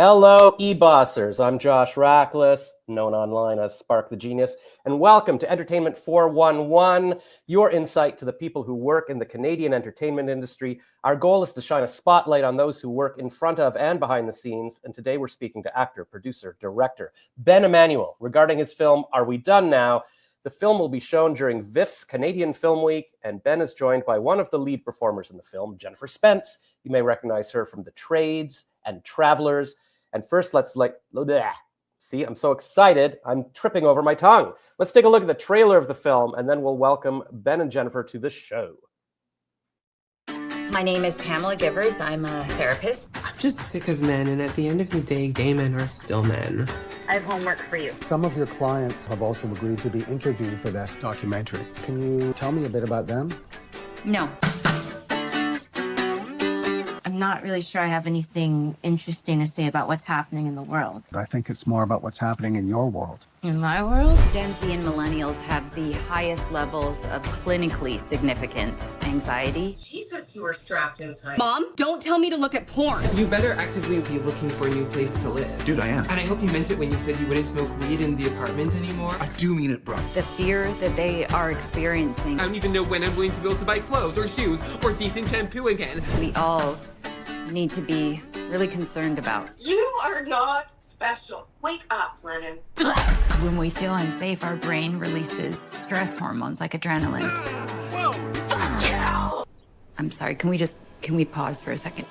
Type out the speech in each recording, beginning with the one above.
Hello, e-bossers. I'm Josh Rackless, known online as Spark the Genius, and welcome to Entertainment 411, your insight to the people who work in the Canadian entertainment industry. Our goal is to shine a spotlight on those who work in front of and behind the scenes, and today we're speaking to actor, producer, director Ben IMMANUEL regarding his film, Are We Done Now? The film will be shown during VIFF's Canadian Film Week, and Ben is joined by one of the lead performers in the film, Jennifer Spence. You may recognize her from The Trades and Travelers. And first, see, I'm so excited, I'm tripping over my tongue. Let's take a look at the trailer of the film, and then we'll welcome Ben and Jennifer to the show. My name is Pamela Givers. I'm a therapist. I'm just sick of men, and at the end of the day, gay men are still men. I have homework for you. Some of your clients have also agreed to be interviewed for this documentary. Can you tell me a bit about them? No. I'm not really sure I have anything interesting to say about what's happening in the world. I think it's more about what's happening in your world. In my world? Gen Z and millennials have the highest levels of clinically significant anxiety. Jesus, you were strapped in tight. Mom, don't tell me to look at porn. You better actively be looking for a new place to live. Dude, I am. And I hope you meant it when you said you wouldn't smoke weed in the apartment anymore. I do mean it, bro. The fear that they are experiencing. I don't even know when I'm going to be able to buy clothes or shoes or decent shampoo again. We all need to be really concerned about. You are not special. Wake up, Lennon. When we feel unsafe, our brain releases stress hormones like adrenaline. Whoa. I'm sorry, can we pause for a second?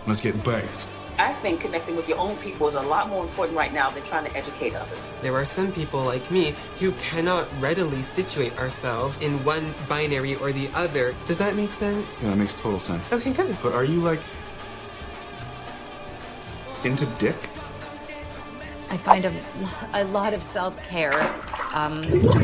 Let's get baked. I think connecting with your own people is a lot more important right now than trying to educate others. There are some people like me who cannot readily situate ourselves in one binary or the other. Does that make sense? Yeah, that makes total sense. Okay, good. But are you, into dick? I find a lot of self-care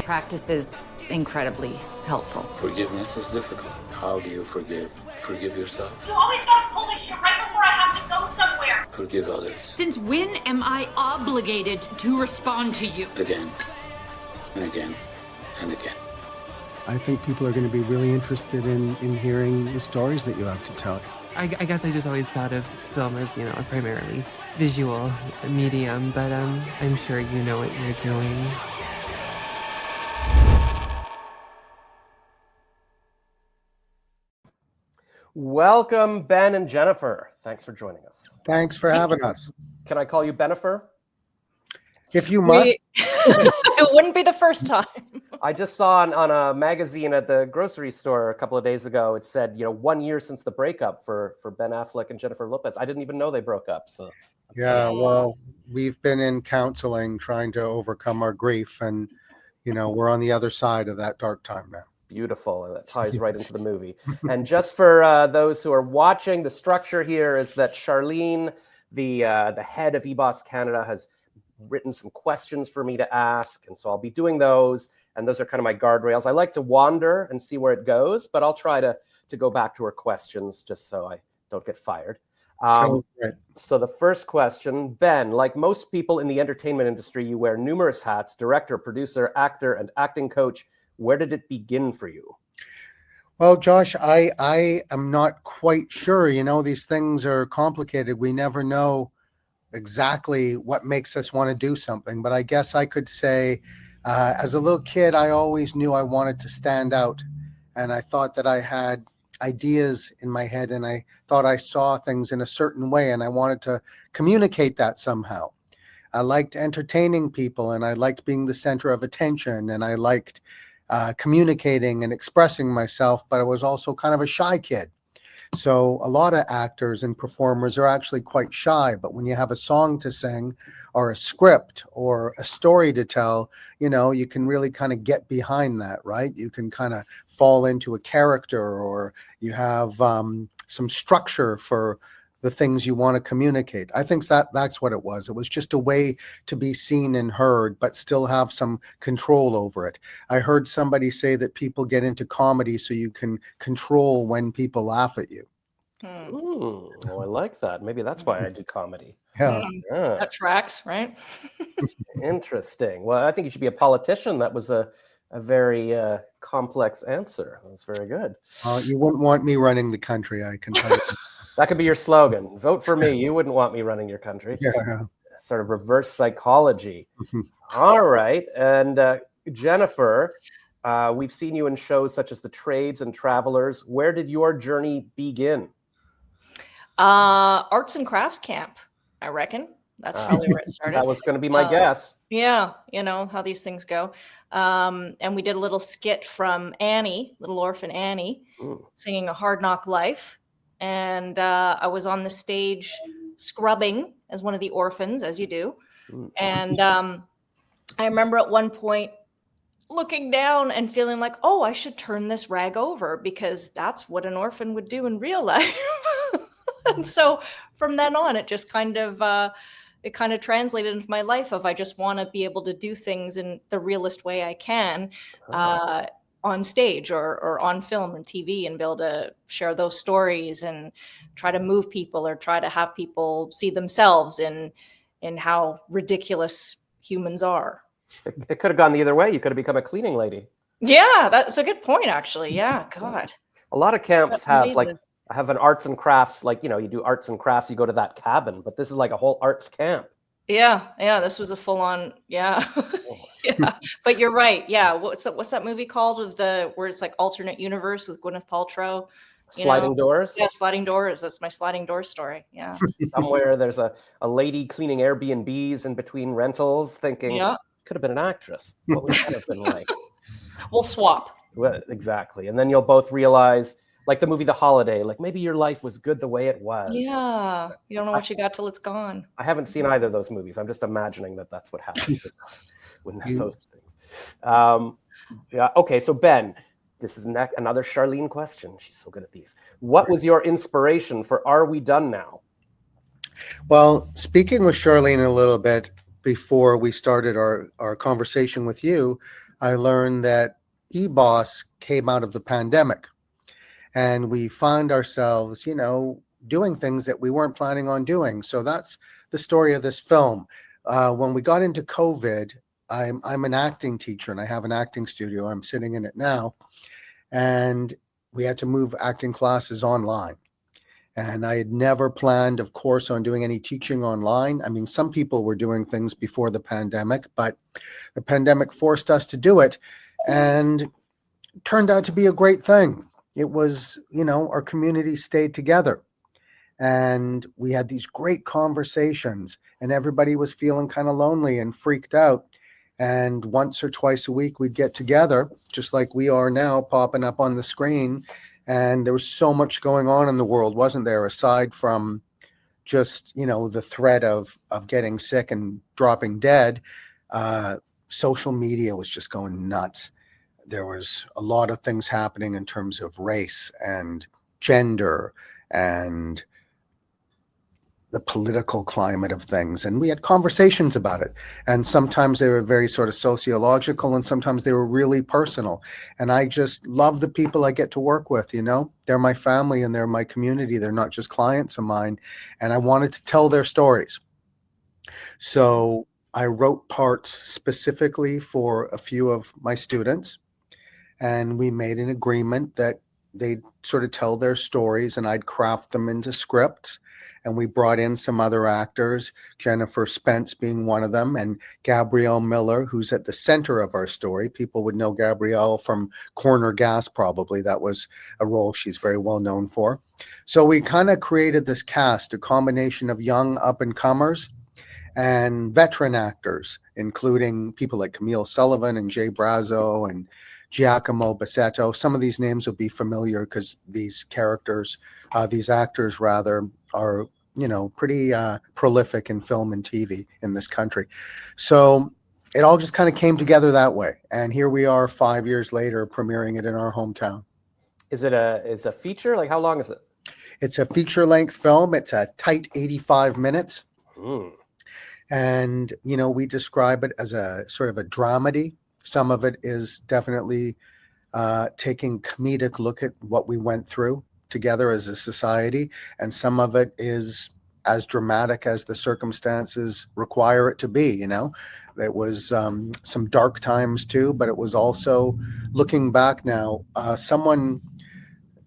practices incredibly helpful. Forgiveness is difficult. How do you forgive? Forgive yourself. You always gotta pull this shit right before I have to go somewhere. Forgive others. Since when am I obligated to respond to you? Again, and again, and again. I think people are going to be really interested in hearing the stories that you have to tell. I guess I just always thought of film as, a primarily visual medium, but I'm sure you know what you're doing. Welcome, Ben and Jennifer. Thanks for joining us. Thanks for having us. Can I call you Benifer? If you must. It wouldn't be the first time. I just saw on a magazine at the grocery store a couple of days ago, it said, 1 year since the breakup for Ben Affleck and Jennifer Lopez. I didn't even know they broke up. So Yeah, well, we've been in counseling trying to overcome our grief, and, we're on the other side of that dark time now. Beautiful. And that ties right into the movie. And just for those who are watching, the structure here is that Charlene, the head of eBoss Canada, has written some questions for me to ask. And so I'll be doing those. And those are kind of my guardrails. I like to wander and see where it goes, but I'll try to go back to her questions just so I don't get fired. So the first question, Ben, like most people in the entertainment industry, you wear numerous hats: director, producer, actor, and acting coach. Where did it begin for you? Well, Josh, I am not quite sure. These things are complicated. We never know exactly what makes us want to do something. But I guess I could say, as a little kid, I always knew I wanted to stand out. And I thought that I had ideas in my head, and I thought I saw things in a certain way, and I wanted to communicate that somehow. I liked entertaining people, and I liked being the center of attention, and I liked communicating and expressing myself, but I was also kind of a shy kid. So a lot of actors and performers are actually quite shy, but when you have a song to sing or a script or a story to tell, you can really kind of get behind that, right? You can kind of fall into a character, or you have some structure for the things you want to communicate. I think that's what it was. It was just a way to be seen and heard, but still have some control over it. I heard somebody say that people get into comedy so you can control when people laugh at you. Well, I like that. Maybe that's why I do comedy. Yeah. That tracks, right? Interesting. Well, I think you should be a politician. That was a very complex answer. That's very good. You wouldn't want me running the country, I can tell you. That could be your slogan. Vote for me. You wouldn't want me running your country. Yeah. Sort of reverse psychology. All right. And Jennifer, we've seen you in shows such as The Trades and Travelers. Where did your journey begin? Arts and crafts camp, I reckon. That's probably where it started. That was going to be my guess. Yeah, you know how these things go. And we did a little skit from Annie, Little Orphan Annie, singing A Hard Knock Life. And I was on the stage scrubbing as one of the orphans, as you do. And I remember at one point looking down and feeling like, oh, I should turn this rag over because that's what an orphan would do in real life. And so from then on, it just kind of translated into my life of I just want to be able to do things in the realest way I can on stage or on film and TV, and be able to share those stories and try to move people or try to have people see themselves in how ridiculous humans are. It could have gone the other way. You could have become a cleaning lady. Yeah, that's a good point, actually. Yeah, God. A lot of camps have an arts and crafts, like, you know, you do arts and crafts, you go to that cabin, but this is like a whole arts camp. Yeah, this was a full-on, yeah. Yeah, but you're right. Yeah, what's that movie called where it's like alternate universe with Gwyneth Paltrow? Sliding Doors? Yeah, Sliding Doors. That's my Sliding Doors story. Yeah. Somewhere there's a lady cleaning Airbnbs in between rentals thinking, could have been an actress. What would that have been like? We'll swap. Well, exactly. And then you'll both realize, like the movie The Holiday, like maybe your life was good the way it was. Yeah. You don't know what you got till it's gone. I haven't seen either of those movies. I'm just imagining that that's what happens when those things. Yeah. Okay. So Ben, this is another Charlene question. She's so good at these. What was your inspiration for Are We Done Now? Well, speaking with Charlene a little bit before we started our conversation with you, I learned that eBoss came out of the pandemic. And we found ourselves, you know, doing things that we weren't planning on doing. So that's the story of this film. When we got into COVID, I'm an acting teacher and I have an acting studio. I'm sitting in it now. And we had to move acting classes online. And I had never planned, of course, on doing any teaching online. I mean, some people were doing things before the pandemic, but the pandemic forced us to do it. And it turned out to be a great thing. It was, you know, our community stayed together and we had these great conversations and everybody was feeling kind of lonely and freaked out. And once or twice a week, we'd get together, just like we are now, popping up on the screen. And there was so much going on in the world, wasn't there? Aside from just, you know, the threat of getting sick and dropping dead, social media was just going nuts. There was a lot of things happening in terms of race and gender and the political climate of things. And we had conversations about it. And sometimes they were very sort of sociological and sometimes they were really personal. And I just love the people I get to work with, you know, they're my family and they're my community. They're not just clients of mine. And I wanted to tell their stories. So I wrote parts specifically for a few of my students. And we made an agreement that they'd sort of tell their stories and I'd craft them into scripts. And we brought in some other actors, Jennifer Spence being one of them, and Gabrielle Miller, who's at the center of our story. People would know Gabrielle from Corner Gas, probably. That was a role she's very well known for. So we kind of created this cast, a combination of young up-and-comers and veteran actors, including people like Camille Sullivan and Jay Brazo and Giacomo Bassetto. Some of these names will be familiar because these characters, these actors rather, are, you know, pretty prolific in film and TV in this country. So it all just kind of came together that way. And here we are 5 years later, premiering it in our hometown. Is it a feature? Like, how long is it? It's a feature-length film. It's a tight 85 minutes. And, you know, we describe it as a sort of a dramedy. Some of it is definitely taking comedic look at what we went through together as a society. And some of it is as dramatic as the circumstances require it to be, you know. It was some dark times too, but it was also, looking back now, someone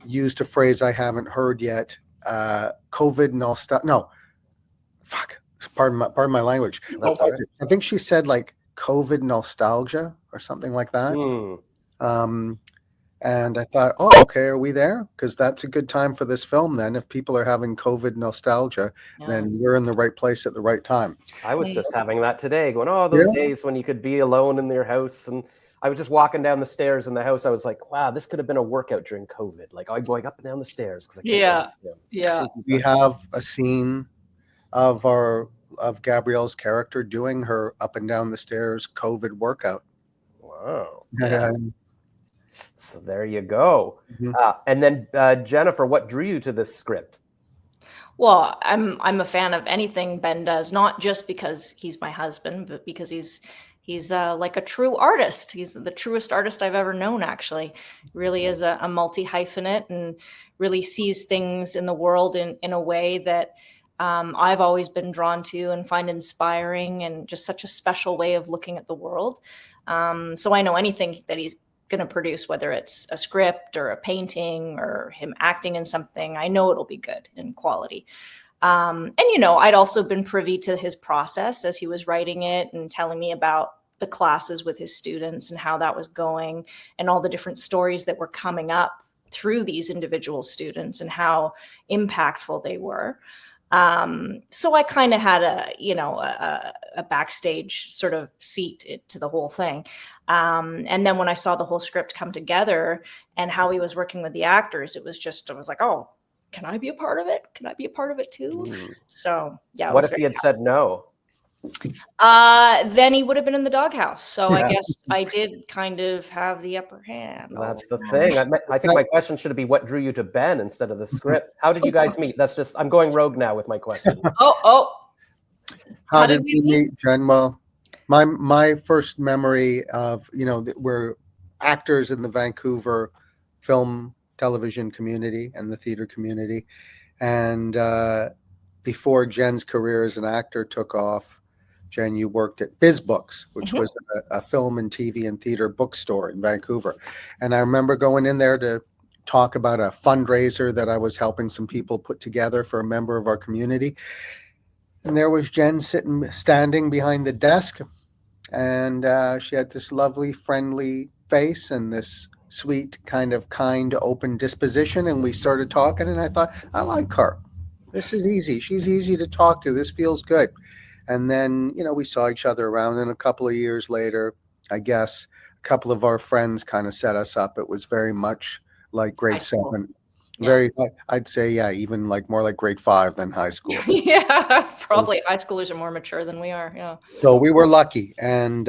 used a phrase I haven't heard yet COVID nostalgia. No, fuck. Pardon my language. What was it? I think she said like COVID nostalgia or something like that. And I thought, oh, okay, are we there? Because that's a good time for this film then. If people are having COVID nostalgia, then we're in the right place at the right time. I was just having that today, going, oh, those days when you could be alone in your house. And I was just walking down the stairs in the house. I was like, wow, this could have been a workout during COVID. Like I'm going up and down the stairs. Cause I can't We have a scene of Gabrielle's character doing her up and down the stairs COVID workout. Wow. So there you go. And then Jennifer, what drew you to this script? Well, I'm a fan of anything Ben does, not just because he's my husband, but because he's like a true artist. He's the truest artist I've ever known, actually. Really is a multi-hyphenate and really sees things in the world in a way that I've always been drawn to and find inspiring, and just such a special way of looking at the world. So I know anything that he's going to produce, whether it's a script or a painting or him acting in something, I know it'll be good in quality. And, I'd also been privy to his process as he was writing it and telling me about the classes with his students and how that was going and all the different stories that were coming up through these individual students and how impactful they were. So I kind of had a backstage sort of seat to the whole thing. And then when I saw the whole script come together and how he was working with the actors, I was like, oh, can I be a part of it? Can I be a part of it too? So yeah. What if he had said no? Then he would have been in the doghouse. So I guess I did kind of have the upper hand. That's the thing. I think my question should be what drew you to Ben instead of the script. How did you guys meet? I'm going rogue now with my question. How did we meet, Jen? Well, my first memory of, we're actors in the Vancouver film television community and the theater community. And before Jen's career as an actor took off, Jen, you worked at Biz Books, which was a film and TV and theater bookstore in Vancouver. And I remember going in there to talk about a fundraiser that I was helping some people put together for a member of our community. And there was Jen standing behind the desk. And she had this lovely, friendly face and this sweet, kind, open disposition. And we started talking, and I thought, I like her. This is easy. She's easy to talk to. This feels good. And then, we saw each other around, and a couple of years later, I guess, a couple of our friends kind of set us up. It was very much like grade 7. Very, I'd say, even more like grade 5 than high school. Probably high schoolers are more mature than we are. So we were lucky. And,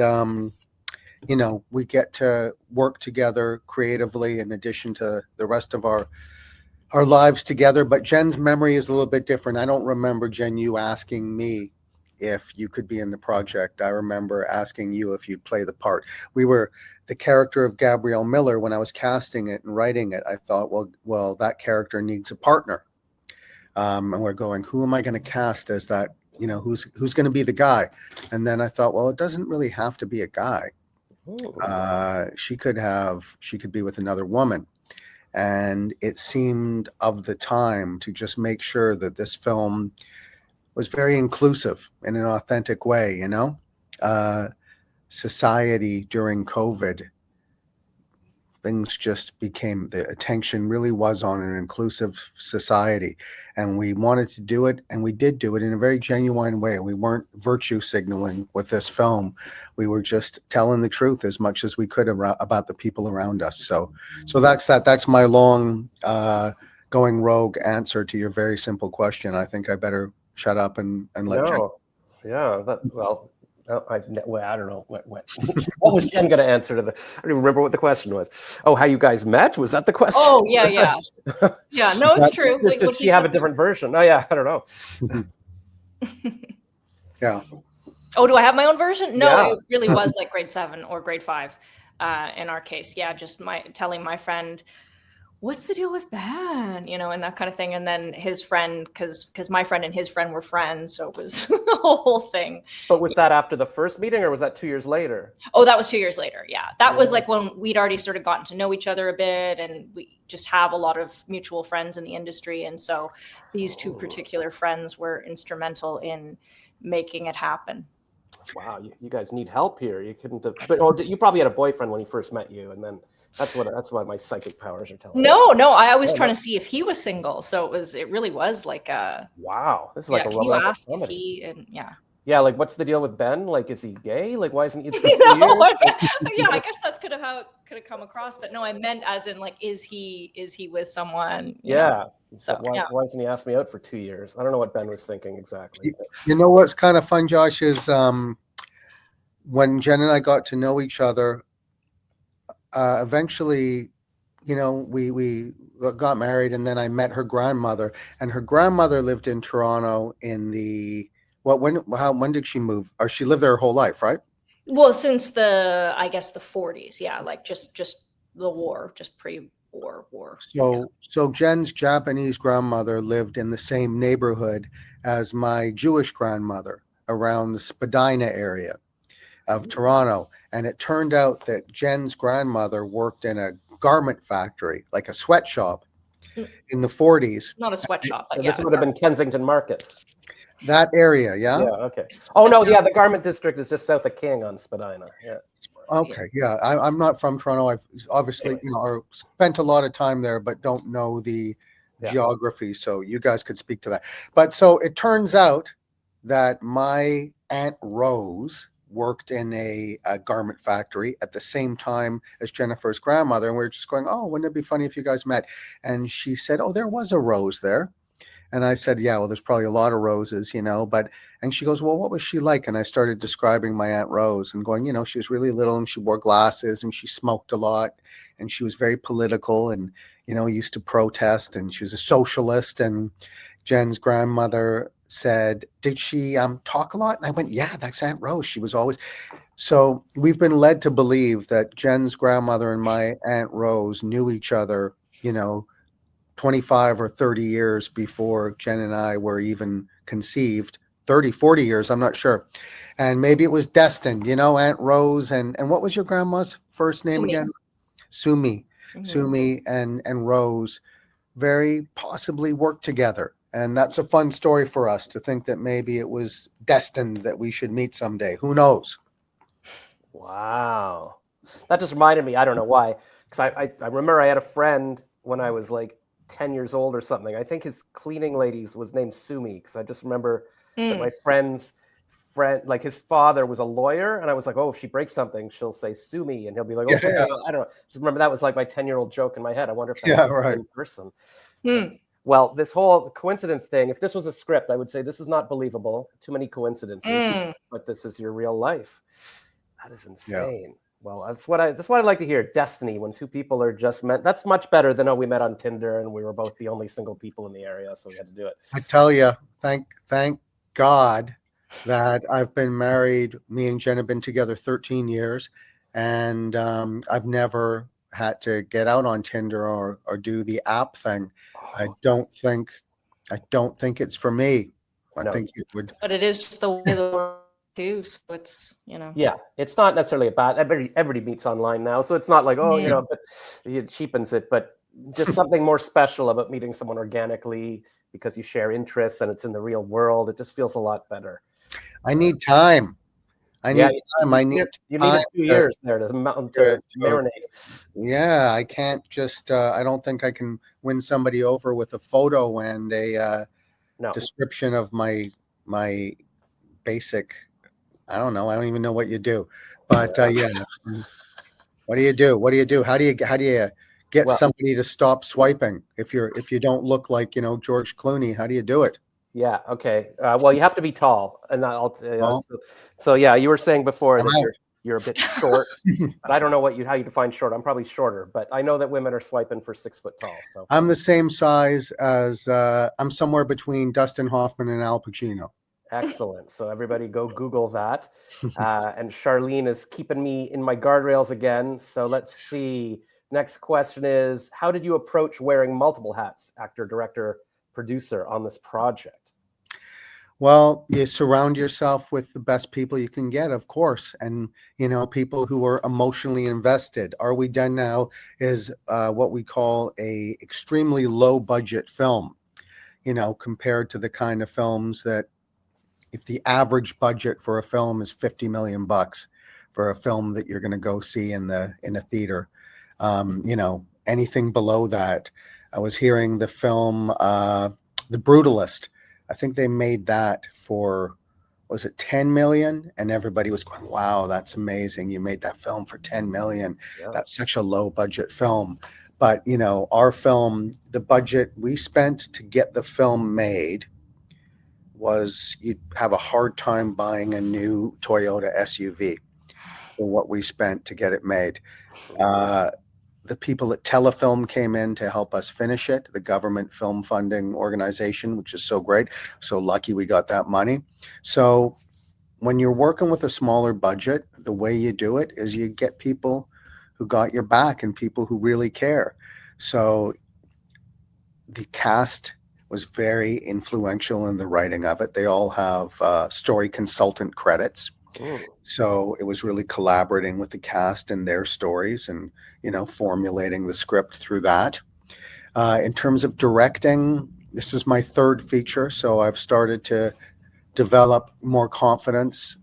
we get to work together creatively in addition to the rest of our lives together. But Jen's memory is a little bit different. I don't remember, Jen, you asking me if you could be in the project. I remember asking you if you'd play the part. We were the character of Gabrielle Miller. When I was casting it and writing it, I thought, well, that character needs a partner. And we're going, who am I going to cast as that? Who's going to be the guy? And then I thought, well, it doesn't really have to be a guy. She could be with another woman. And it seemed of the time to just make sure that this film was very inclusive in an authentic way, society during COVID, things just became, the attention really was on an inclusive society. And we wanted to do it, and we did do it in a very genuine way. We weren't virtue signaling with this film. We were just telling the truth as much as we could about the people around us. So that's that. That's my long going rogue answer to your very simple question. I think I better shut up and let Jen. I don't know what was Jen going to answer to the. I don't even remember what the question was. Oh, how you guys met? Was that the question? Oh yeah. No, it's true. Does she have a different version? Oh yeah, I don't know. Yeah. Oh, do I have my own version? No, it really was like grade 7 or grade 5 in our case. Yeah, just telling my friend what's the deal with Ben? You know, and that kind of thing. And then his friend, because my friend and his friend were friends, so it was a whole thing. But was that after the first meeting, or was that 2 years later? Oh, that was 2 years later. Yeah, that was like when we'd already sort of gotten to know each other a bit, and we just have a lot of mutual friends in the industry. And so these two particular friends were instrumental in making it happen. Wow, you guys need help here. You couldn't have, or you probably had a boyfriend when he first met you, and then that's what my psychic powers are telling me. No, I was trying to see if he was single. So it really was like a wow. This is like a you romantic asked if he, and yeah, like what's the deal with Ben? Like, is he gay? Like, why isn't he? Yeah, I guess that's kind of how it could have come across. But no, I meant as in like, is he with someone? You know? So why hasn't he asked me out for 2 years? I don't know what Ben was thinking exactly. You know what's kind of fun, Josh, is when Jen and I got to know each other, eventually, you know, we got married, and then I met her grandmother, and her grandmother lived in Toronto in the when did she move? Or she lived there her whole life, right? Well, since the 40s, yeah, like just the war, just pre-war war. So Jen's Japanese grandmother lived in the same neighborhood as my Jewish grandmother around the Spadina area of Toronto. And it turned out that Jen's grandmother worked in a garment factory, like a sweatshop in the 40s. Not a sweatshop, but this would have been Kensington Market. That area, yeah? Yeah, okay. Oh, no, yeah, the garment district is just south of King on Spadina. Yeah. Okay, yeah. I'm not from Toronto. I've obviously, spent a lot of time there, but don't know the geography. So you guys could speak to that. But so it turns out that my Aunt Rose worked in a garment factory at the same time as Jennifer's grandmother. And we were just going, oh, wouldn't it be funny if you guys met? And she said, oh, there was a Rose there. And I said, yeah, well, there's probably a lot of Roses, and she goes, well, what was she like? And I started describing my Aunt Rose and going, she was really little, and she wore glasses, and she smoked a lot, and she was very political, and, used to protest, and she was a socialist. And Jen's grandmother said, did she talk a lot? And I went, yeah, that's Aunt Rose. She was always. So we've been led to believe that Jen's grandmother and my Aunt Rose knew each other, 25 or 30 years before Jen and I were even conceived. 30, 40 years, I'm not sure. And maybe it was destined, Aunt Rose and what was your grandma's first name again? Sumi. Mm-hmm. Sumi and Rose very possibly worked together. And that's a fun story for us to think that maybe it was destined that we should meet someday. Who knows? Wow. That just reminded me, I don't know why, because I remember I had a friend when I was like 10 years old or something. I think his cleaning lady's was named Sumi, because I just remember that my friend's friend, like his father was a lawyer, and I was like, oh, if she breaks something, she'll say Sumi, and he'll be like, okay. Yeah. I don't know. Just remember that was like my 10-year-old joke in my head. I wonder if that's right in person. Well, this whole coincidence thing, if this was a script, I would say this is not believable. Too many coincidences, but this is your real life. That is insane. Yeah. Well, that's what I like to hear. Destiny, when two people are just meant. That's much better than we met on Tinder and we were both the only single people in the area, so we had to do it. I tell you, thank God that I've been married. Me and Jen have been together 13 years, and I've never had to get out on Tinder or do the app thing. I don't think it's for me. I think it would. But it is just the way the world do. So it's Yeah, it's not necessarily a bad. Everybody meets online now, so it's not like but it cheapens it. But just something more special about meeting someone organically because you share interests and it's in the real world. It just feels a lot better. I need time. I need time. You need 2 years there to marinate. Yeah, I can't just. I don't think I can win somebody over with a photo and a description of my basic. I don't know. I don't even know what you do, but yeah. What do you do? How do you get somebody to stop swiping if you don't look like George Clooney? How do you do it? Yeah. Okay. Well, you have to be tall, and so yeah. You were saying before that you're a bit short, but I don't know how you define short. I'm probably shorter, but I know that women are swiping for 6 foot tall. So I'm the same size as I'm somewhere between Dustin Hoffman and Al Pacino. Excellent. So everybody go Google that. And Charlene is keeping me in my guardrails again. So let's see. Next question is, how did you approach wearing multiple hats, actor, director, producer, on this project? Well, you surround yourself with the best people you can get, of course, and people who are emotionally invested. Are We Done Now is what we call a extremely low budget film, compared to the kind of films that, if the average budget for a film is $50 million for a film that you're going to go see in a theater, anything below that. I was hearing the film The Brutalist. I think they made that for, was it 10 million? And everybody was going, wow, that's amazing. You made that film for 10 million. Yeah. That's such a low budget film. But, our film, the budget we spent to get the film made was, you'd have a hard time buying a new Toyota SUV for what we spent to get it made. The people at Telefilm came in to help us finish it, the government film funding organization, which is so great. So lucky we got that money. So when you're working with a smaller budget, the way you do it is you get people who got your back and people who really care. So the cast was very influential in the writing of it. They all have story consultant credits. So it was really collaborating with the cast and their stories and, formulating the script through that. In terms of directing, this is my third feature, so I've started to develop more confidence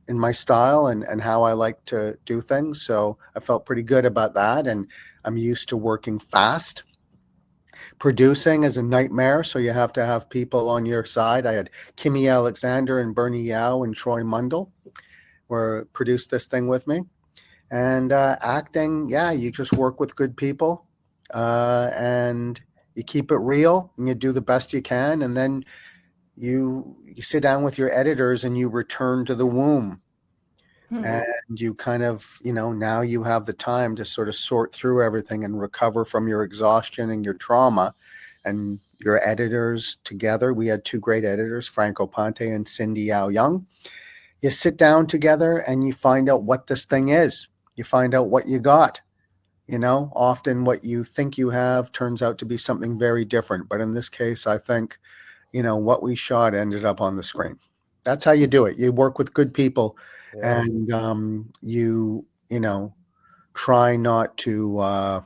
in my style and how I like to do things. So I felt pretty good about that, and I'm used to working fast. Producing is a nightmare, so you have to have people on your side. I had Kimmy Alexander and Bernie Yao and Troy Mundell produced this thing with me. And acting, you just work with good people, and you keep it real and you do the best you can, and then you sit down with your editors and you return to the womb. And you kind of, now you have the time to sort of sort through everything and recover from your exhaustion and your trauma. And your editors together, we had two great editors, Franco Ponte and Cindy Yao Young. You sit down together and you find out what this thing is. You find out what you got. Often what you think you have turns out to be something very different. But in this case, I think, what we shot ended up on the screen. That's how you do it. You work with good people, and you try not to.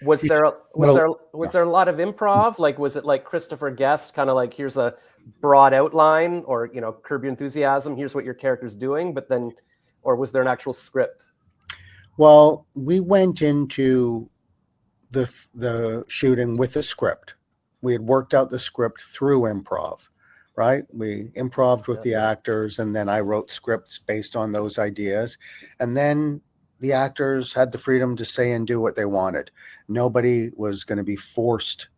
Was there a lot of improv? Like, was it like Christopher Guest, kind of like, here's a broad outline, or Curb Your Enthusiasm, here's what your character's doing, but then, or was there an actual script? Well, we went into the shooting with a script. We had worked out the script through improv, right? We improved with the actors, and then I wrote scripts based on those ideas. And then the actors had the freedom to say and do what they wanted. Nobody was going to be forced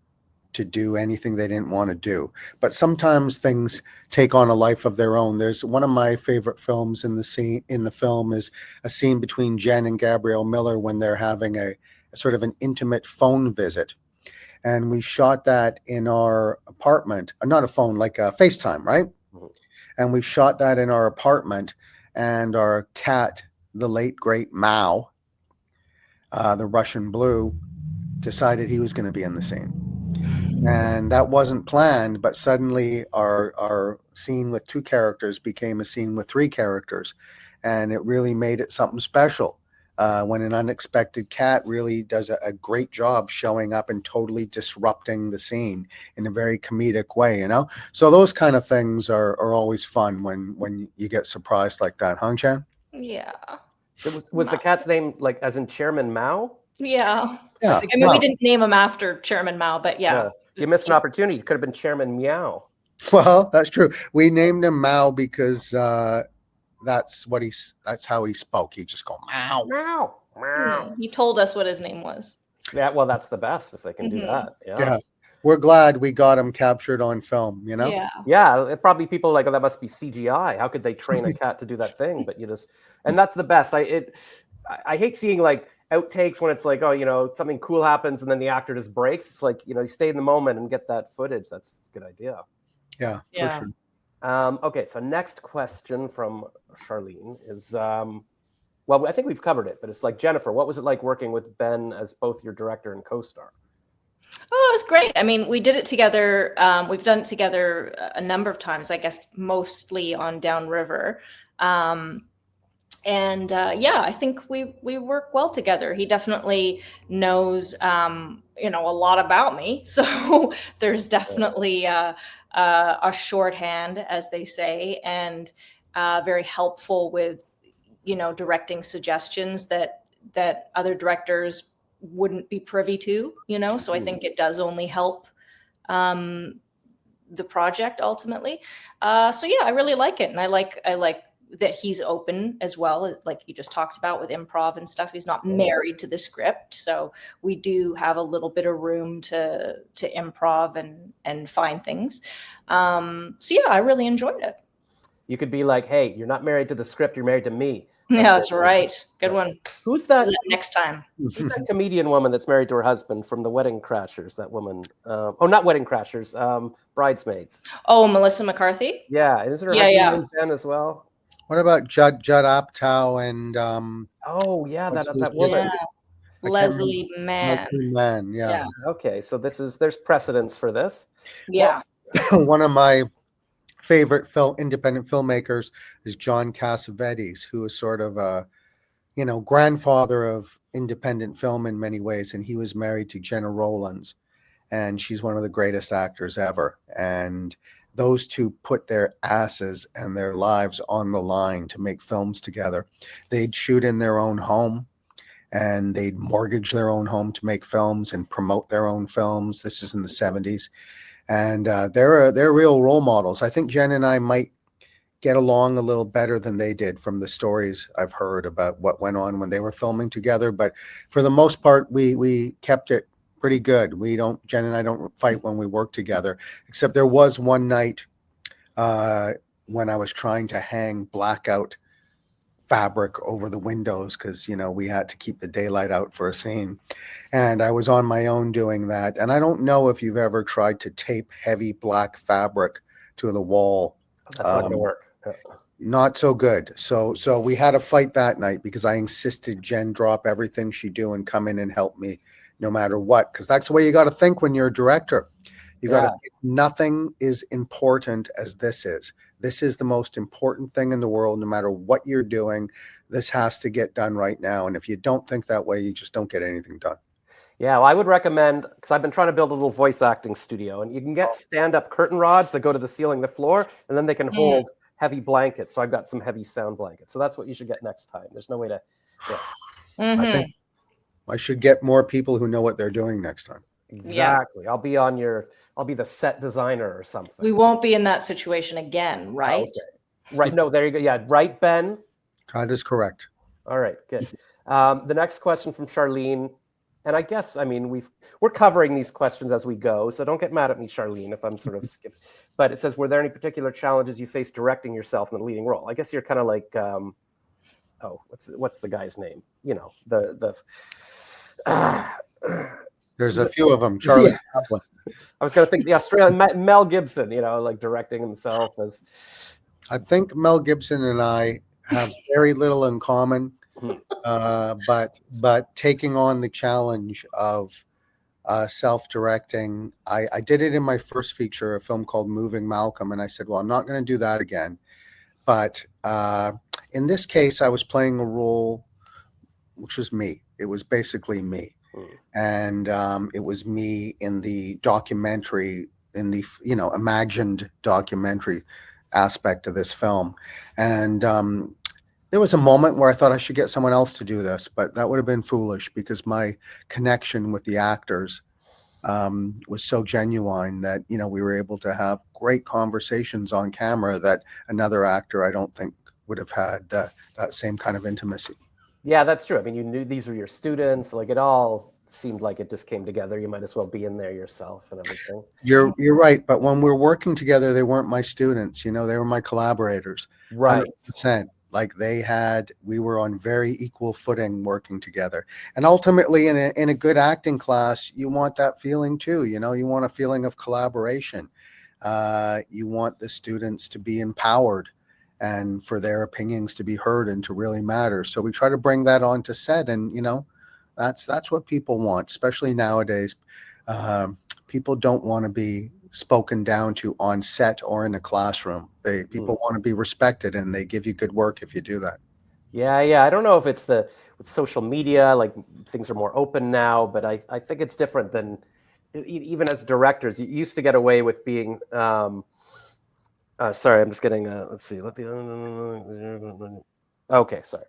to do anything they didn't want to do. But sometimes things take on a life of their own. There's one of my favorite films in the film is a scene between Jen and Gabrielle Miller when they're having a sort of an intimate phone visit. And we shot that in our apartment, not a phone, like a FaceTime, right? Mm-hmm. And we shot that in our apartment, and our cat, the late great Mao, the Russian blue, decided he was going to be in the scene. And that wasn't planned, but suddenly our scene with two characters became a scene with three characters. And it really made it something special. When an unexpected cat really does a great job showing up and totally disrupting the scene in a very comedic way, So those kind of things are always fun when you get surprised like that, huh, Chen? Yeah. Was the cat's name like as in Chairman Mao? Yeah. Yeah. I mean, we didn't name him after Chairman Mao, but yeah. You missed an opportunity. It could have been Chairman Meow. Well, that's true. We named him Mao because that's how he spoke. He just go Mao, Meow, meow. He told us what his name was. Yeah, well, that's the best if they can do that. Yeah. We're glad we got him captured on film, Yeah. It probably people like, oh, that must be CGI. How could they train a cat to do that thing? But and that's the best. I hate seeing like outtakes when it's like, oh, something cool happens and then the actor just breaks. It's like, you stay in the moment and get that footage. That's a good idea. Yeah, for sure. Okay, so next question from Charlene is, well, I think we've covered it, but it's like, Jennifer, what was it like working with Ben as both your director and co-star? Oh, it was great. I mean, we did it together. We've done it together a number of times, I guess, mostly on Downriver. I think we work well together. He definitely knows, a lot about me. So there's definitely a shorthand, as they say, and very helpful with, directing suggestions that other directors wouldn't be privy to, so I think it does only help the project ultimately. I really like it. And I like that he's open as well, like you just talked about with improv and stuff. He's not married to the script, so we do have a little bit of room to improv and find things. I really enjoyed it. You could be like, hey, you're not married to the script, you're married to me. Yeah, that's right. Good one. Who's that? Next time. Who's that comedian woman that's married to her husband from the Wedding Crashers? That woman. Not Wedding Crashers. Bridesmaids. Oh, Melissa McCarthy. Yeah, and isn't her husband named Ben as well? What about Judd Apatow and? That woman. Yeah. Leslie Mann. Leslie Mann. Yeah. Okay, so there's precedence for this. Yeah. Well, one of my favorite independent filmmakers is John Cassavetes, who is sort of a, grandfather of independent film in many ways. And he was married to Jenna Rowlands, and she's one of the greatest actors ever. And those two put their asses and their lives on the line to make films together. They'd shoot in their own home, and they'd mortgage their own home to make films and promote their own films. This is in the 70s. And they're real role models. I think Jen and I might get along a little better than they did from the stories I've heard about what went on when they were filming together. But for the most part, we kept it pretty good. Jen and I don't fight when we work together, except there was one night when I was trying to hang blackout fabric over the windows because we had to keep the daylight out for a scene, and I was on my own doing that. And I don't know if you've ever tried to tape heavy black fabric to the wall. That's not gonna work. Not so good. So we had a fight that night because I insisted Jen drop everything she do and come in and help me no matter what, because that's the way you got to think when you're a director. You got to think nothing is important as this is. This is the most important thing in the world, no matter what you're doing. This has to get done right now. And if you don't think that way, you just don't get anything done. Yeah, well, I would recommend, because I've been trying to build a little voice acting studio, and you can get stand-up curtain rods that go to the ceiling, the floor, and then they can hold heavy blankets. So I've got some heavy sound blankets. So that's what you should get next time. There's no way to. Yeah. I think I should get more people who know what they're doing next time. Exactly. Yeah. I'll be the set designer or something. We won't be in that situation again, right? Okay. Right. No, there you go. Yeah. Right, Ben? That is correct. All right. Good. The next question from Charlene. And I guess, we're covering these questions as we go. So don't get mad at me, Charlene, if I'm sort of skipping. But it says, were there any particular challenges you faced directing yourself in the leading role? I guess you're kind of like, what's the guy's name? There's a few of them. Charlie. Yeah. I was going to think the Australian Mel Gibson, like directing himself as. I think Mel Gibson and I have very little in common, but taking on the challenge of self-directing, I did it in my first feature, a film called Moving Malcolm, and I said, well, I'm not going to do that again. But in this case, I was playing a role which was me. It was basically me. And it was me in the documentary, in the imagined documentary aspect of this film. And there was a moment where I thought I should get someone else to do this, but that would have been foolish because my connection with the actors was so genuine that we were able to have great conversations on camera that another actor I don't think would have had that same kind of intimacy. Yeah, that's true. You knew these were your students. Like, it all seemed like it just came together. You might as well be in there yourself and everything. You're right. But when we're working together, they weren't my students. They were my collaborators. Right. 100%. Like we were on very equal footing working together. And ultimately, in a good acting class, you want that feeling too. You want a feeling of collaboration. You want the students to be empowered and for their opinions to be heard and to really matter. So we try to bring that onto set, and that's what people want, especially nowadays. People don't want to be spoken down to on set or in a classroom. People want to be respected, and they give you good work if you do that. Yeah. I don't know if it's with social media, like things are more open now, but I think it's different than even as directors. You used to get away with being. Sorry, I'm just getting. Let's see. Okay, sorry.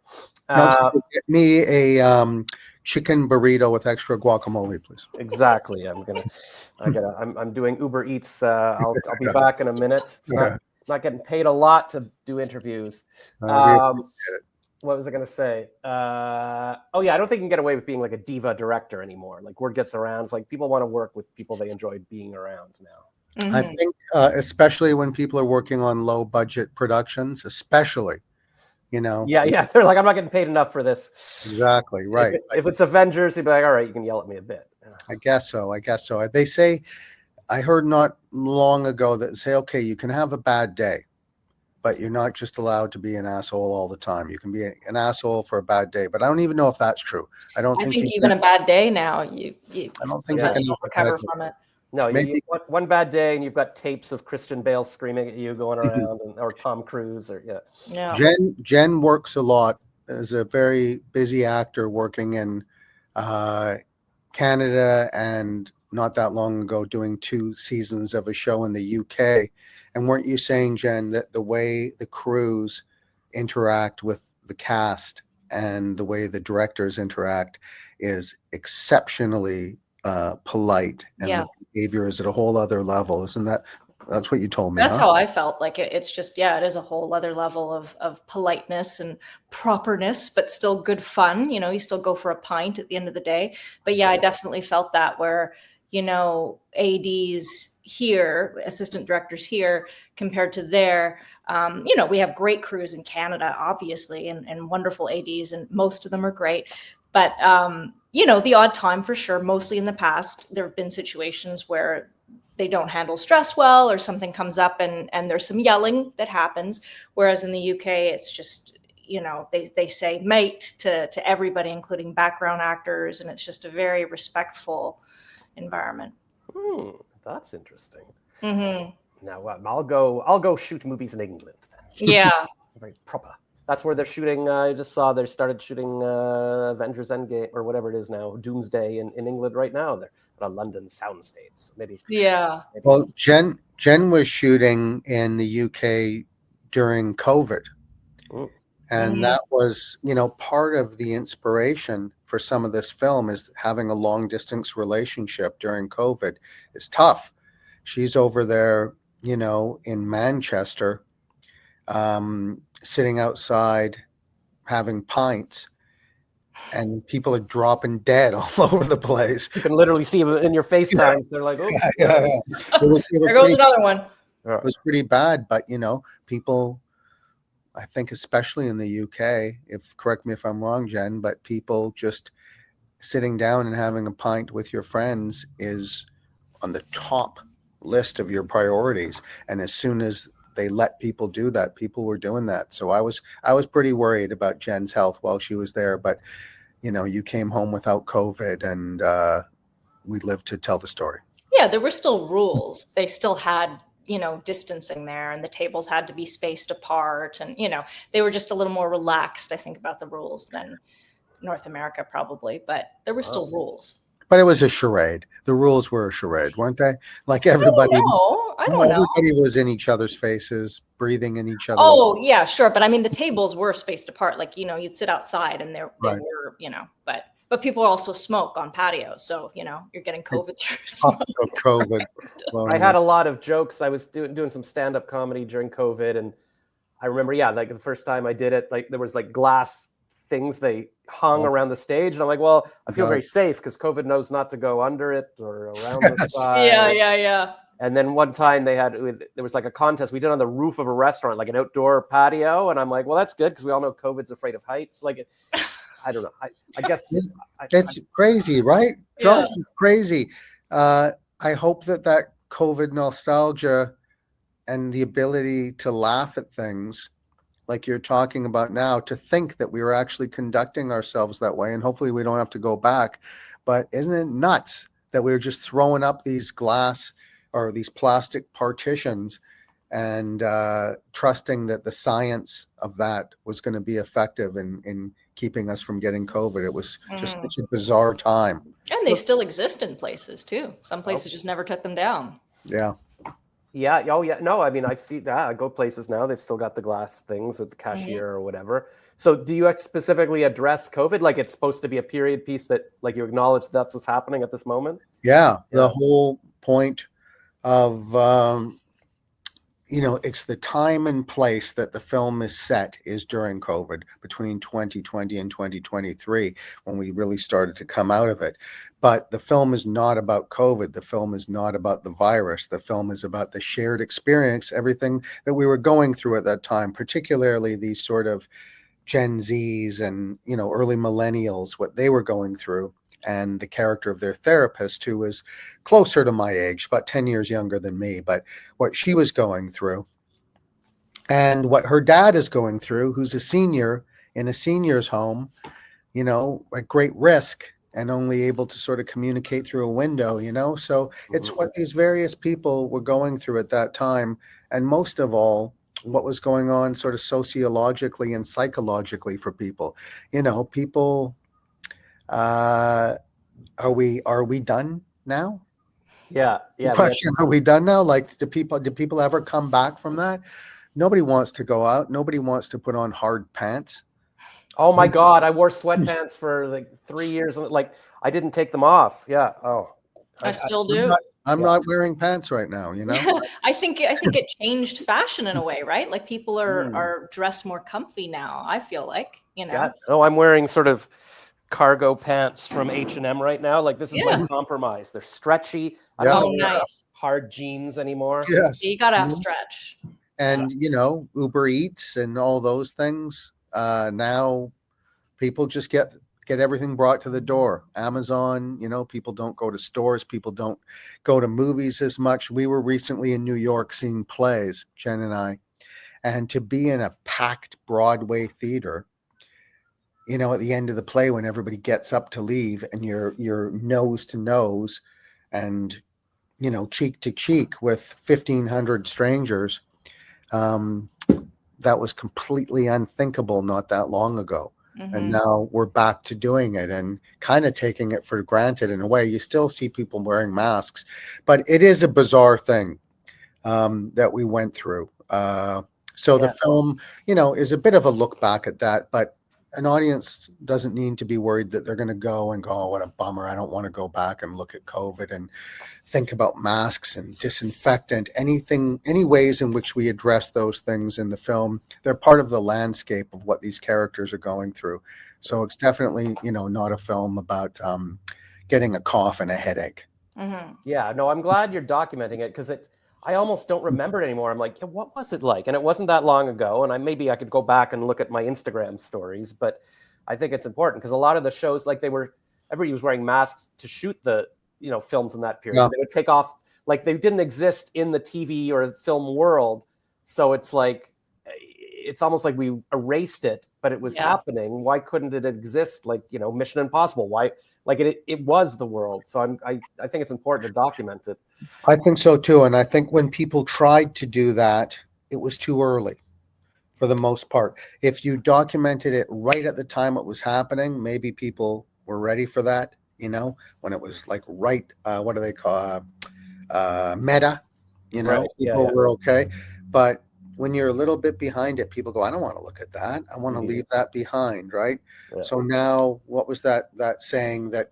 Get me a chicken burrito with extra guacamole, please. Exactly. I'm doing Uber Eats. I'll be back in a minute. It's not getting paid a lot to do interviews. What was I going to say? I don't think you can get away with being like a diva director anymore. Like word gets around. It's like people want to work with people they enjoy being around now. I think especially when people are working on low budget productions, especially, Yeah. They're like, I'm not getting paid enough for this. Exactly. Right. If it's Avengers, you'd be like, all right, you can yell at me a bit. I guess so. They say, I heard not long ago that say, okay, you can have a bad day, but you're not just allowed to be an asshole all the time. You can be an asshole for a bad day, but I don't even know if that's true. I think even a bad day now, you I don't think you can recover from it. No, you one bad day and you've got tapes of Christian Bale screaming at you going around, or Tom Cruise, Yeah. Jen works a lot as a very busy actor working in Canada, and not that long ago doing 2 seasons of a show in the UK. And weren't you saying, Jen, that the way the crews interact with the cast and the way the directors interact is exceptionally polite, and the behavior is at a whole other level? Isn't that's what you told me? That's how I felt. Like it's just, it is a whole other level of politeness and properness, but still good fun. You still go for a pint at the end of the day. But I definitely felt that where, ADs here, assistant directors here, compared to there, we have great crews in Canada, obviously, and wonderful ADs, and most of them are great. But, the odd time for sure, mostly in the past, there have been situations where they don't handle stress well, or something comes up and there's some yelling that happens. Whereas in the UK, it's just, they say mate to everybody, including background actors. And it's just a very respectful environment. That's interesting. Mm-hmm. Now I'll go shoot movies in England then. Yeah. Very proper. That's where they're shooting. I just saw they started shooting Avengers Endgame, or whatever it is now, Doomsday in England right now. They're at a London soundstage. So maybe. Yeah. Well, Jen was shooting in the UK during COVID. And that was, part of the inspiration for some of this film is having a long distance relationship during COVID is tough. She's over there, in Manchester, sitting outside having pints, and people are dropping dead all over the place. You can literally see them in your FaceTimes. They're like, oh, yeah. There goes another one. It was pretty bad, but people, I think especially in the UK, correct me if I'm wrong, Jen, but people just sitting down and having a pint with your friends is on the top list of your priorities. And as soon as they let people do that, people were doing that. So I was pretty worried about Jen's health while she was there, but you came home without COVID, and we lived to tell the story. Yeah, there were still rules. They still had, distancing there, and the tables had to be spaced apart, and, they were just a little more relaxed, I think, about the rules than North America probably, but there were still rules. But it was a charade. The rules were a charade, weren't they? Like everybody. I don't know. Everybody was in each other's faces, breathing in each other's. Oh, yeah, sure. But I mean, the tables were spaced apart. Like, you'd sit outside, and they were, but people also smoke on patios. So, you're getting COVID through smoke. COVID. I had a lot of jokes. I was doing some stand-up comedy during COVID. And I remember, like the first time I did it, like there was like glass things they hung around the stage, and I'm like, well, I feel very safe because COVID knows not to go under it or around the side. Yeah. And then one time there was like a contest we did on the roof of a restaurant, like an outdoor patio, and I'm like, well, that's good because we all know COVID's afraid of heights. Like, I don't know. I guess it's crazy, right? Josh, it's crazy. I hope that COVID nostalgia and the ability to laugh at things like you're talking about now, to think that we were actually conducting ourselves that way, and hopefully we don't have to go back. But isn't it nuts that we were just throwing up these glass or these plastic partitions and trusting that the science of that was going to be effective in keeping us from getting COVID? It was just such a bizarre time. And they still exist in places too. Some places just never took them down. Yeah. Yeah. Oh, yeah. No, I mean, I've seen that. I go places now. They've still got the glass things at the cashier or whatever. So do you specifically address COVID? Like it's supposed to be a period piece that like you acknowledge that's what's happening at this moment? Yeah. The whole point of, it's the time and place that the film is set is during COVID, between 2020 and 2023, when we really started to come out of it. But the film is not about COVID. The film is not about the virus. The film is about the shared experience, everything that we were going through at that time, particularly these sort of Gen Zs and, early millennials, what they were going through. And the character of their therapist, who was closer to my age, about 10 years younger than me, but what she was going through and what her dad is going through, who's a senior in a senior's home, at great risk and only able to sort of communicate through a window, So it's what these various people were going through at that time. And most of all, what was going on sort of sociologically and psychologically for people. People... are we done now? Yeah. Question: Are we done now? Like, do people ever come back from that? Nobody wants to go out. Nobody wants to put on hard pants. Oh my God, I wore sweatpants for like 3 years, and like I didn't take them off. Yeah. Oh, I still do. I'm not wearing pants right now. I think it changed fashion in a way, right? Like people are dressed more comfy now. I feel like, Yeah. No, I'm wearing sort of cargo pants from H&M right now. Like this is my compromise. They're stretchy. I don't wear hard jeans anymore. Yes. You gotta have stretch. And Uber Eats and all those things. Now people just get everything brought to the door. Amazon, people don't go to stores. People don't go to movies as much. We were recently in New York seeing plays, Jen and I, and to be in a packed Broadway theater, at the end of the play when everybody gets up to leave and you're nose to nose and, cheek to cheek with 1,500 strangers, that was completely unthinkable not that long ago. And now we're back to doing it and kind of taking it for granted in a way. You still see people wearing masks, but it is a bizarre thing that we went through. So the film, is a bit of a look back at that, but an audience doesn't need to be worried that they're going to go and go, oh, what a bummer. I don't want to go back and look at COVID and think about masks and disinfectant, any ways in which we address those things in the film. They're part of the landscape of what these characters are going through. So it's definitely, not a film about getting a cough and a headache. Yeah, no, I'm glad you're documenting it because I almost don't remember it anymore. I'm like, what was it like? And it wasn't that long ago. And maybe I could go back and look at my Instagram stories, but I think it's important because a lot of the shows, like everybody was wearing masks to shoot the, films in that period. Yeah. They would take off, like they didn't exist in the TV or film world. So it's like, it's almost like we erased it, but it was happening. Why couldn't it exist? Like, Mission Impossible. Why? Like it was the world. So I think it's important to document it. I think so too. And I think when people tried to do that, it was too early for the most part. If you documented it right at the time it was happening, maybe people were ready for that, when it was like right, what do they call meta, Right. People were okay. But when you're a little bit behind it, people go, I don't want to look at that. I want to leave that behind, right? Yeah. So now, what was that saying that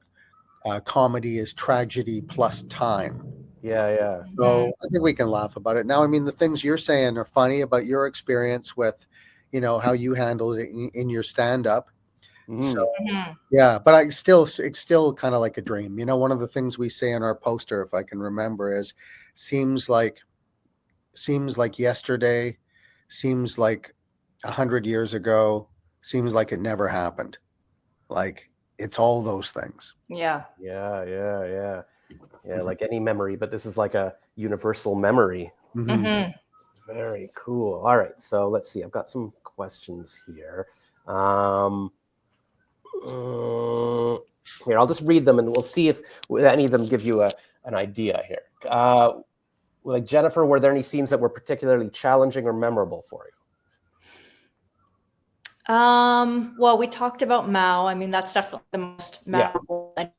comedy is tragedy plus time? Yeah. So I think we can laugh about it. Now, I mean, the things you're saying are funny about your experience with, how you handled it in your stand-up. So, yeah, but it's still kind of like a dream. One of the things we say in our poster, if I can remember, is seems like yesterday, seems like 100 years ago, seems like it never happened. Like it's all those things. Yeah. Yeah, like any memory, but this is like a universal memory. Very cool. All right, so let's see. I've got some questions here. Here, I'll just read them, and we'll see if any of them give you an idea here. Like Jennifer, were there any scenes that were particularly challenging or memorable for you? Well, we talked about Mao. I mean, that's definitely the most memorable and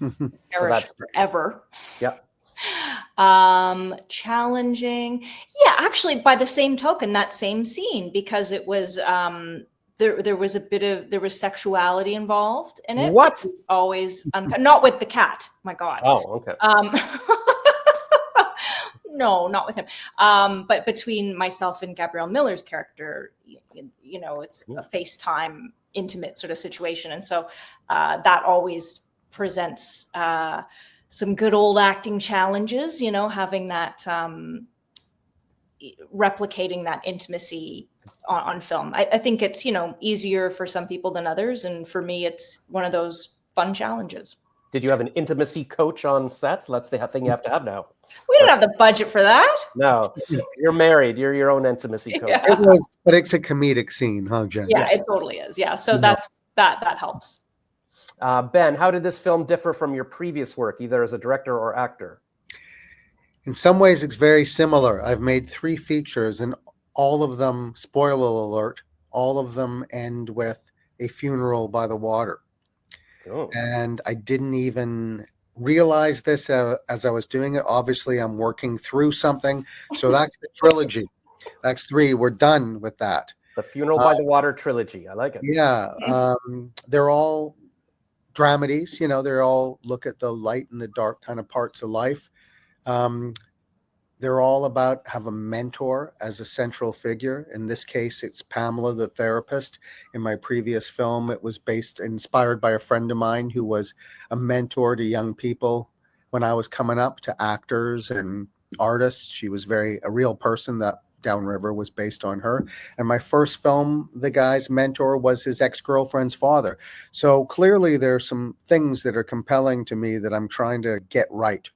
So that's forever. Yeah. Challenging. Yeah, actually, by the same token, that same scene, because it was there was sexuality involved in it. What? It was always not with the cat. My God. Oh, okay. No, not with him. But between myself and Gabrielle Miller's character, you know, it's a FaceTime intimate sort of situation. And so that always presents some good old acting challenges, you know, having that, replicating that intimacy on film. I think it's, you know, easier for some people than others. And for me, it's one of those fun challenges. Did you have an intimacy coach on set? That's the thing you have to have now. We don't have the budget for that. No, you're married. You're your own intimacy coach. Yeah. But it's a comedic scene, huh, Jen? Yeah, it totally is. Yeah, so that helps. Ben, how did this film differ from your previous work, either as a director or actor? In some ways, it's very similar. I've made 3 features, and all of them, spoiler alert, all of them end with a funeral by the water. Oh. And I didn't even realize this as I was doing it. Obviously, I'm working through something. So that's the trilogy. That's 3. We're done with that. The Funeral by the Water trilogy. I like it. Yeah. They're all dramedies. You know, they're all look at the light and the dark kind of parts of life. They're all about have a mentor as a central figure. In this case, it's Pamela, the therapist. In my previous film, it was inspired by a friend of mine who was a mentor to young people when I was coming up, to actors and artists. She was a real person. That Downriver was based on her. And my first film, the guy's mentor was his ex-girlfriend's father. So clearly there's some things that are compelling to me that I'm trying to get right.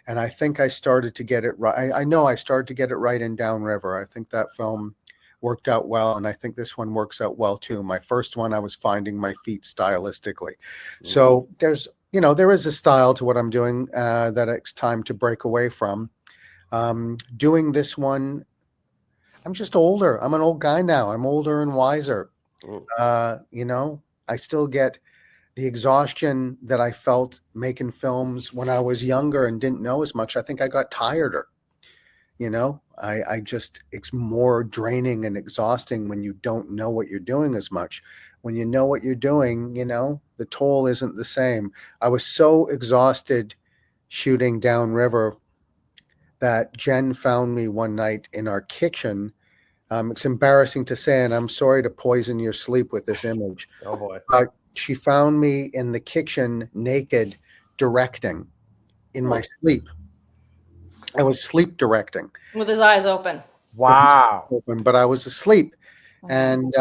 And I think I started to get it right. I know I started to get it right in Downriver. I think that film worked out well, and I think this one works out well too. My first one, I was finding my feet stylistically. So there is a style to what I'm doing that it's time to break away from. Doing this one, I'm just older. I'm an old guy now. I'm older and wiser. You know, I still get the exhaustion that I felt making films when I was younger and didn't know as much. I think I got tireder. You know, it's more draining and exhausting when you don't know what you're doing as much. When you know what you're doing, you know, the toll isn't the same. I was so exhausted shooting Downriver that Jen found me one night in our kitchen. It's embarrassing to say, and I'm sorry to poison your sleep with this image. Oh boy. She found me in the kitchen naked directing in my sleep. I was sleep directing. With his eyes open. Wow. But I was asleep. And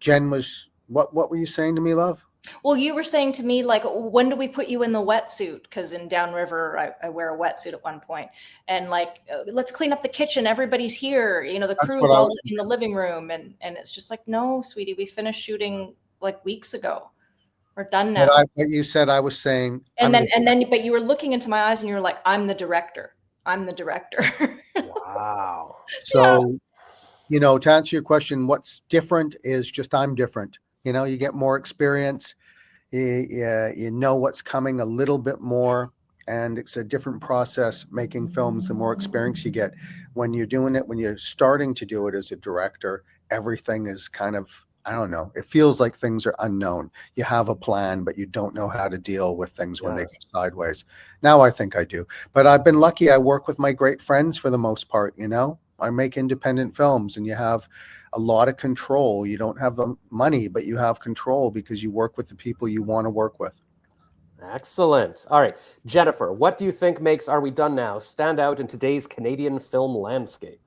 Jen was, what were you saying to me, love? Well, you were saying to me, like, when do we put you in the wetsuit? Because in Downriver, I wear a wetsuit at one point. And like, let's clean up the kitchen. Everybody's here. You know, the crew's all in the living room. And it's just like, no, sweetie, we finished shooting like weeks ago. We're done now. But you said I was saying. But you were looking into my eyes and you were like, I'm the director. I'm the director. Wow. So, you know, to answer your question, what's different is just I'm different. You know, you get more experience. You know what's coming a little bit more. And it's a different process making films the more experience you get. When you're doing it, when you're starting to do it as a director, everything is kind of, I don't know. It feels like things are unknown. You have a plan, but you don't know how to deal with things when they go sideways. Now I think I do. But I've been lucky. I work with my great friends for the most part, you know. I make independent films and you have a lot of control. You don't have the money, but you have control because you work with the people you want to work with. Excellent. All right. Jennifer, what do you think makes Are We Done Now stand out in today's Canadian film landscape?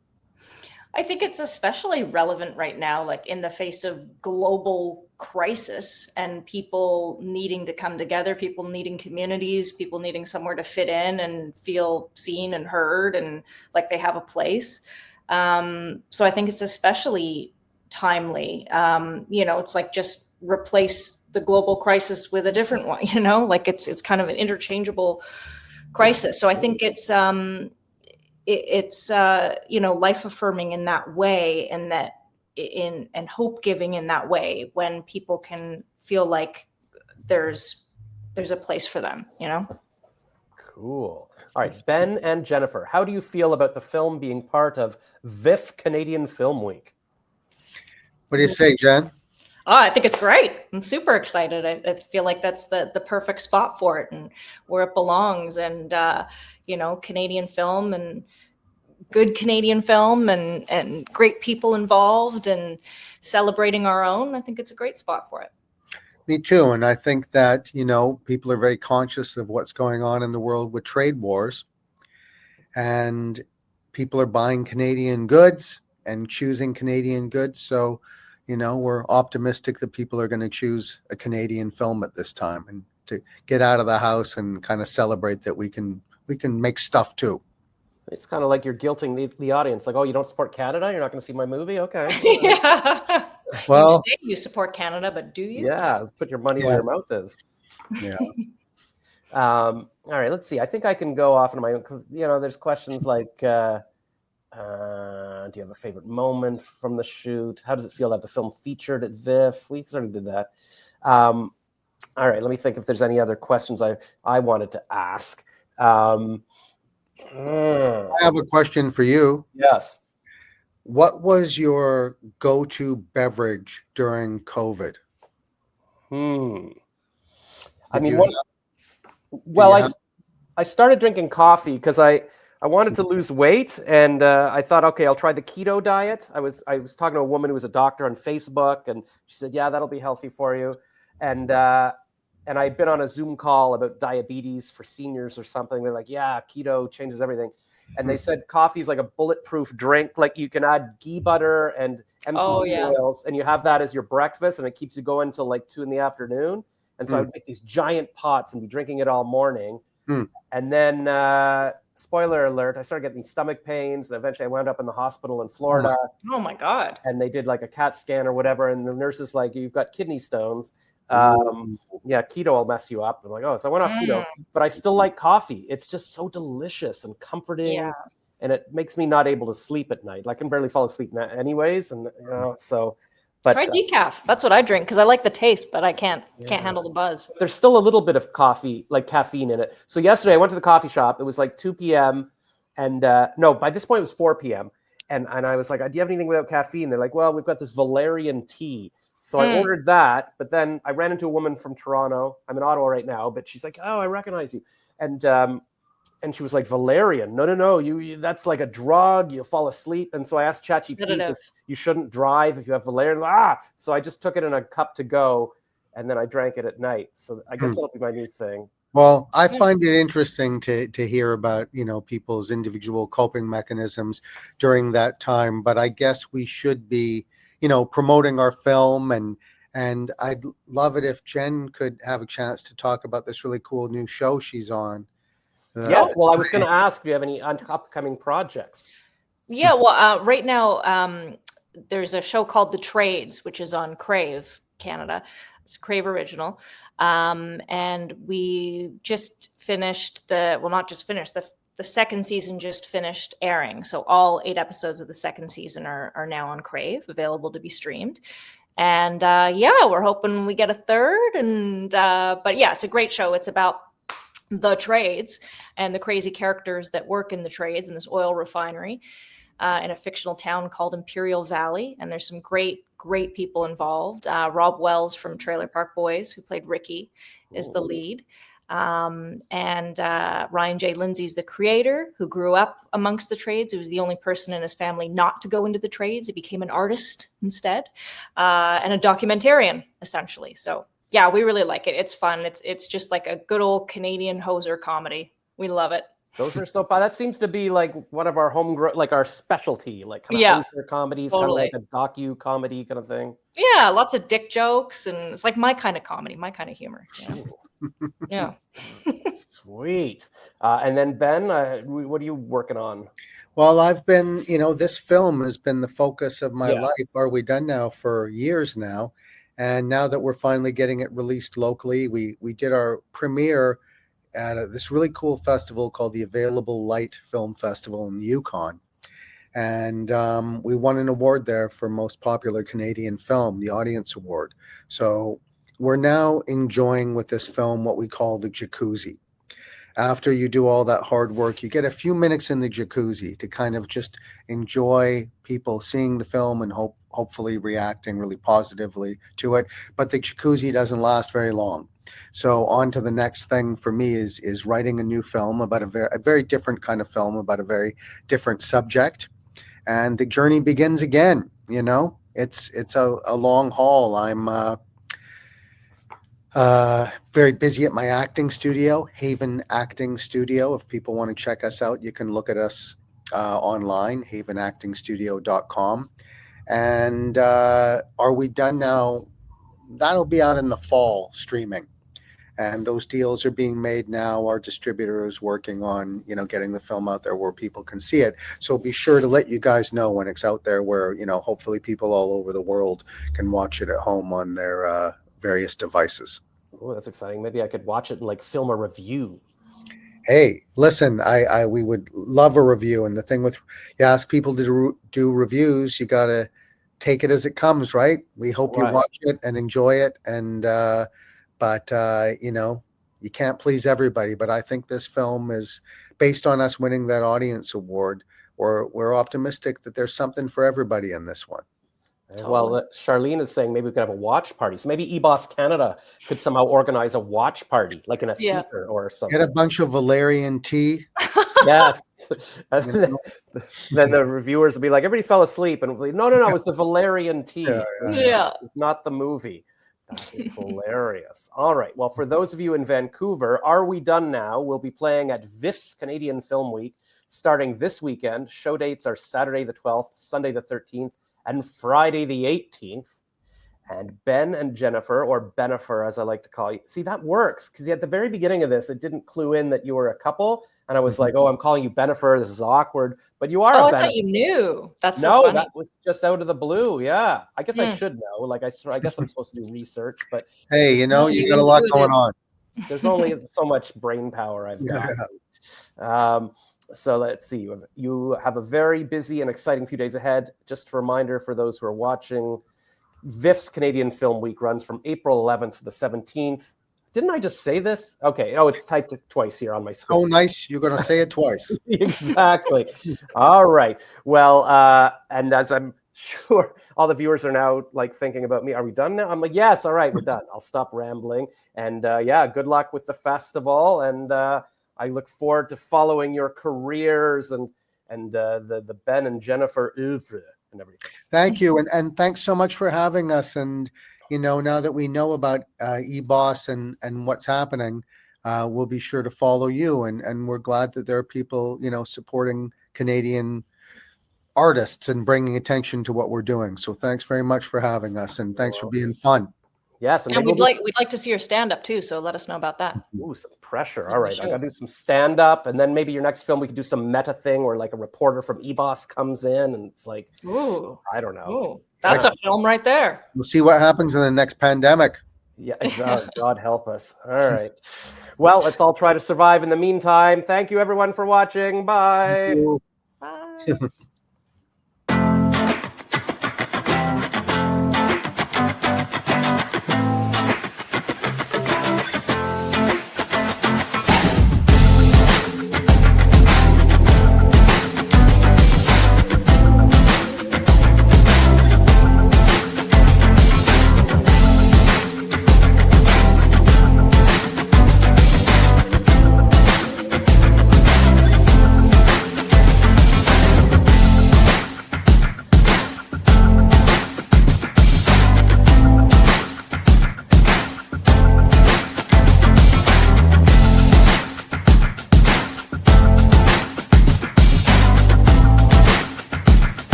I think it's especially relevant right now, like in the face of global crisis and people needing to come together, people needing communities, people needing somewhere to fit in and feel seen and heard and like they have a place. So I think it's especially timely. It's like just replace the global crisis with a different one, like it's kind of an interchangeable crisis. So I think it's life affirming in that way, and that and hope giving in that way, when people can feel like there's a place for them. Cool. All right, Ben and Jennifer, how do you feel about the film being part of VIFF Canadian Film Week? What do you say, Jen? Oh, I think it's great. I'm super excited. I feel like that's the perfect spot for it and where it belongs. And, Canadian film and good Canadian film and great people involved and celebrating our own. I think it's a great spot for it. Me too. And I think that, people are very conscious of what's going on in the world with trade wars. And people are buying Canadian goods and choosing Canadian goods. So, we're optimistic that people are going to choose a Canadian film at this time, and to get out of the house and kind of celebrate that we can make stuff too. It's kind of like you're guilting the audience, like, oh, you don't support Canada? You're not going to see my movie? Okay. Yeah. Well, you say you support Canada, but do you? Yeah, put your money where your mouth is. Yeah. All right, let's see. I think I can go off on my own because, there's questions like, do you have a favorite moment from the shoot? How does it feel to have the film featured at VIFF? We sort of did that. All right, let me think if there's any other questions I wanted to ask. I have a question for you. Yes. What was your go-to beverage during COVID? I started drinking coffee because I wanted to lose weight, and I thought, okay, I'll try the keto diet. I was talking to a woman who was a doctor on Facebook, and she said, yeah, that'll be healthy for you. And I'd been on a Zoom call about diabetes for seniors or something. They're like, yeah, keto changes everything. And they said coffee is like a bulletproof drink. Like you can add ghee butter and MCT oils, and you have that as your breakfast, and it keeps you going till like 2 p.m. And so I would make these giant pots and be drinking it all morning. And then, spoiler alert, I started getting these stomach pains, and eventually I wound up in the hospital in Florida. Oh my God. And they did like a CAT scan or whatever, and the nurse is like, you've got kidney stones. Yeah, keto will mess you up. I'm like, oh, so I went off keto, but I still like coffee. It's just so delicious and comforting, and it makes me not able to sleep at night. I can barely fall asleep anyways, and so. But try decaf. That's what I drink because I like the taste, but I can't handle the buzz. There's still a little bit of coffee, like caffeine in it. So yesterday I went to the coffee shop. It was like 2 p.m. and no, by this point it was 4 p.m. And I was like, do you have anything without caffeine? They're like, well, we've got this valerian tea. So I ordered that, but then I ran into a woman from Toronto. I'm in Ottawa right now, but she's like, oh, I recognize you. And she was like, valerian? No, you that's like a drug. You'll fall asleep. And so I asked ChatGPT, you shouldn't drive if you have valerian. So I just took it in a cup to go, and then I drank it at night. So I guess that'll be my new thing. Well, I find it interesting to hear about, people's individual coping mechanisms during that time. But I guess we should be, promoting our film, and I'd love it if Jen could have a chance to talk about this really cool new show she's on. Yes, well, I was going to ask, do you have any upcoming projects? Yeah, well, right now there's a show called The Trades, which is on Crave Canada. It's a Crave original. And we just finished the second season just finished airing. So all 8 episodes of the second season are now on Crave, available to be streamed. And we're hoping we get a third. And but yeah, it's a great show. It's about the trades and the crazy characters that work in the trades in this oil refinery in a fictional town called Imperial Valley. And there's some great people involved. Rob Wells from Trailer Park Boys, who played Ricky, is the lead. And Ryan J. Lindsay's the creator, who grew up amongst the trades. He was the only person in his family not to go into the trades. He became an artist instead, and a documentarian, essentially. So yeah, we really like it. It's fun. It's just like a good old Canadian hoser comedy. We love it. Those are so fun. That seems to be like one of our homegrown, like our specialty, like kind of amateur comedies, totally. kind of like a docu-comedy kind of thing. Yeah, lots of dick jokes, and it's like my kind of comedy, my kind of humor. Yeah. Sweet. And then Ben, what are you working on? Well, I've been, this film has been the focus of my life. Are We Done Now for years now. And now that we're finally getting it released locally, we did our premiere at this really cool festival called the Available Light Film Festival in Yukon. And we won an award there for most popular Canadian film, the Audience Award. So we're now enjoying with this film what we call the jacuzzi. After you do all that hard work, you get a few minutes in the jacuzzi to kind of just enjoy people seeing the film and hopefully reacting really positively to it. But the jacuzzi doesn't last very long. So on to the next thing for me is writing a new film about a very different kind of film about a very different subject. And the journey begins again. It's a long haul. I'm very busy at my acting studio, Haven Acting Studio. If people want to check us out, you can look at us online, havenactingstudio.com. And Are We Done Now? That'll be out in the fall streaming. And those deals are being made now. Our distributor is working on, getting the film out there where people can see it. So be sure to let you guys know when it's out there where, hopefully people all over the world can watch it at home on their various devices. Oh, that's exciting. Maybe I could watch it and like film a review. Hey, listen, we would love a review. And the thing with, you ask people to do reviews, you got to take it as it comes, right? We hope you watch it and enjoy it. And, but you can't please everybody. But I think this film is based on us winning that Audience Award. We're optimistic that there's something for everybody in this one. Well, Charlene is saying maybe we could have a watch party. So maybe EBOS Canada could somehow organize a watch party, like in a theater or something. Get a bunch of Valerian tea. Yes. Then the reviewers will be like, everybody fell asleep. And we'll be, no, it's the Valerian tea. Yeah. It's not the movie. That is hilarious. All right. Well, for those of you in Vancouver, Are We Done Now? We'll be playing at VIFF's Canadian Film Week starting this weekend. Show dates are Saturday the 12th, Sunday the 13th, and Friday the 18th. And Ben and Jennifer, or Benifer as I like to call you. See, that works, because at the very beginning of this, it didn't clue in that you were a couple. And I was like, oh, I'm calling you Benifer. This is awkward. But you are a I Benifer. thought you knew. That's so no, funny. that was just out of the blue. Yeah. I guess I should know. Like, I guess I'm supposed to do research. But hey, you got a lot going on. There's only so much brain power I've got. So let's see. You have a very busy and exciting few days ahead. Just a reminder for those who are watching, VIFF's Canadian Film Week runs from April 11th to the 17th. Didn't I just say this? Okay. Oh, it's typed twice here on my screen. Oh, nice. You're going to say it twice. Exactly. All right. Well, and as I'm sure all the viewers are now like thinking about me, are we done now? I'm like, yes. All right, we're done. I'll stop rambling. And good luck with the festival. And I look forward to following your careers and the Ben and Jennifer oeuvre and everything. Thank you. And thanks so much for having us. And, now that we know about EBOS and what's happening, we'll be sure to follow you. And we're glad that there are people, supporting Canadian artists and bringing attention to what we're doing. So thanks very much for having us. And thanks for being fun. Yes, and we'd like to see your stand-up too, so let us know about that. Ooh, some pressure. All right, I gotta do some stand-up, and then maybe your next film we could do some meta thing where like a reporter from EBOS comes in and it's like, ooh, I don't know. Ooh, that's a film right there. We'll see what happens in the next pandemic. Yeah, exactly. God help us. All right. Well, let's all try to survive in the meantime. Thank you everyone for watching. Bye. Bye.